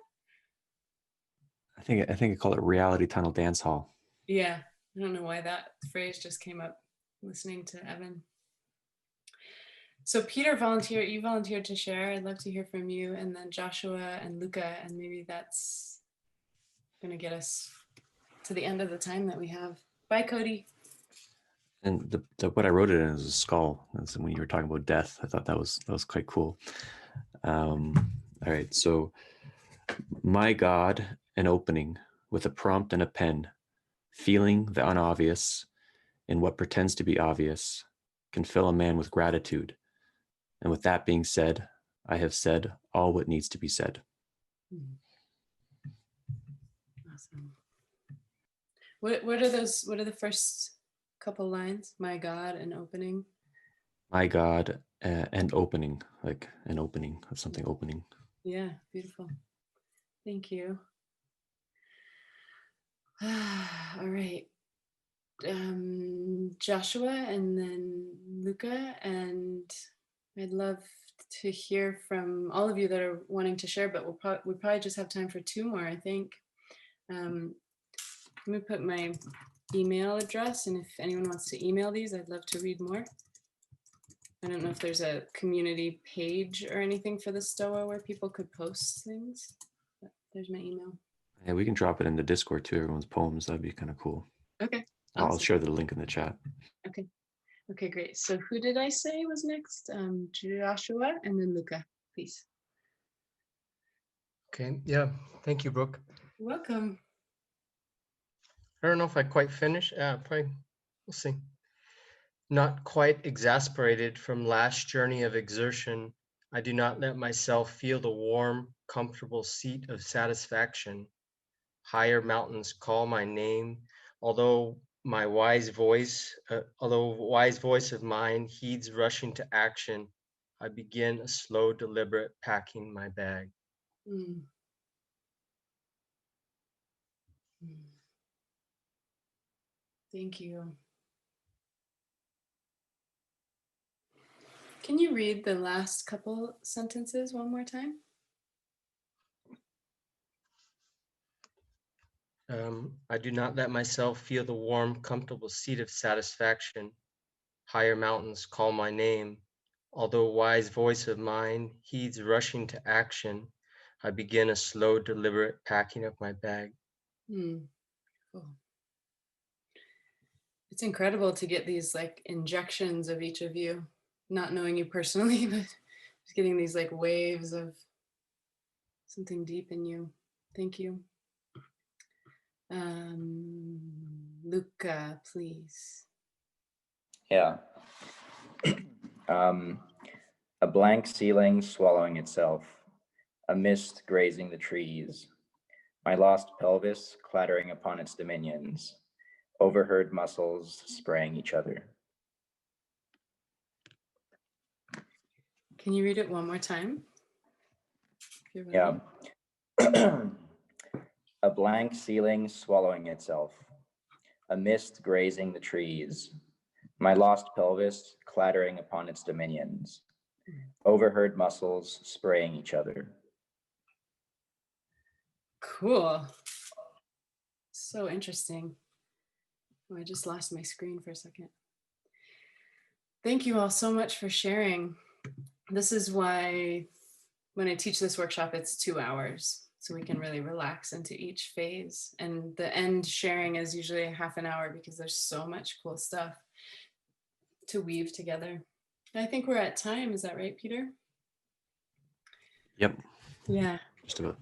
I think I call it reality tunnel dance hall. Yeah, I don't know why that phrase just came up listening to Evan. So Peter you volunteered to share. I'd love to hear from you, and then Joshua and Luca, and maybe that's gonna get us to the end of the time that we have. Bye, Cody. And what I wrote it in is a skull. And so when you were talking about death, I thought that was quite cool. All right, so my God, an opening with a prompt and a pen, feeling the unobvious in what pretends to be obvious, can fill a man with gratitude. And with that being said, I have said all what needs to be said. Awesome. What are the first couple lines? My God, an opening. My God, and opening, like an opening of something opening. Yeah, beautiful. Thank you. All right. Joshua and then Luca, and I'd love to hear from all of you that are wanting to share, but we probably just have time for 2 more, I think. Let me put my email address, and if anyone wants to email these, I'd love to read more. I don't know if there's a community page or anything for the Stoa where people could post things, but there's my email. Yeah, we can drop it in the Discord too, everyone's poems. That'd be kind of cool. Okay. I'll Awesome. share the link in the chat. Okay. Okay, great. So who did I say was next? Joshua and then Luca, please. Okay, yeah, thank you, Brooke. Welcome. I don't know if I quite finished. Probably, we'll see. Not quite exasperated from last journey of exertion, I do not let myself feel the warm, comfortable seat of satisfaction. Higher mountains call my name, although wise voice of mine heeds rushing to action, I begin a slow, deliberate packing my bag. Mm. Thank you. Can you read the last couple sentences one more time? I do not let myself feel the warm, comfortable seat of satisfaction. Higher mountains call my name. Although wise voice of mine heeds rushing to action, I begin a slow, deliberate packing of my bag. Cool. It's incredible to get these like injections of each of you, not knowing you personally, but just getting these like waves of something deep in you. Thank you. Luca, please. Yeah. A blank ceiling swallowing itself, a mist grazing the trees, my lost pelvis clattering upon its dominions, overheard muscles spraying each other. Can you read it one more time? Yeah. A blank ceiling swallowing itself, a mist grazing the trees, my lost pelvis clattering upon its dominions, overheard muscles spraying each other. Cool. So interesting. Oh, I just lost my screen for a second. Thank you all so much for sharing. This is why when I teach this workshop, it's 2 hours. So we can really relax into each phase. And the end sharing is usually a half an hour because there's so much cool stuff to weave together. I think we're at time. Is that right, Peter? Yep. Yeah. Just about.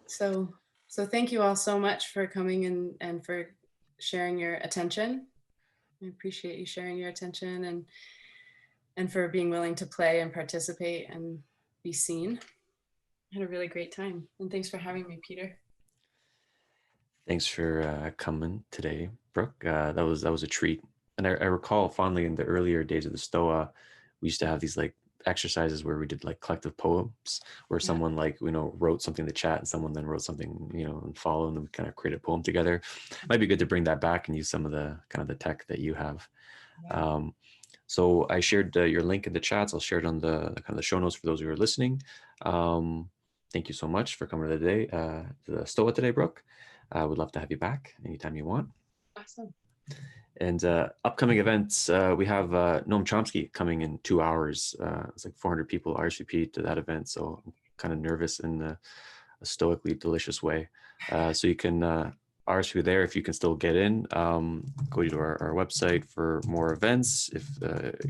So thank you all so much for coming and for sharing your attention. I appreciate you sharing your attention and for being willing to play and participate and be seen. I had a really great time. And thanks for having me, Peter. Thanks for coming today, Brooke. That was a treat. And I recall fondly in the earlier days of the Stoa, we used to have these like exercises where we did like collective poems, where someone like, wrote something in the chat and someone then wrote something, and follow, and then we kind of create a poem together. It might be good to bring that back and use some of the kind of the tech that you have. So I shared your link in the chats. I'll share it on the kind of the show notes for those who are listening. Thank you so much for coming to the Stoa today, Brooke. I would love to have you back anytime you want. Awesome. And upcoming events, we have Noam Chomsky coming in 2 hours. It's like 400 people RSVP to that event. So I'm kind of nervous in a stoically delicious way. So you can RSVP there if you can still get in. Go to our website for more events. If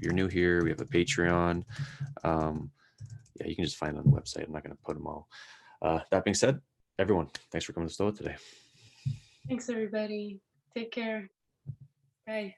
you're new here, we have a Patreon. Yeah, you can just find it on the website. I'm not going to put them all. That being said, everyone, thanks for coming to Stoa today. Thanks, everybody. Take care. Bye.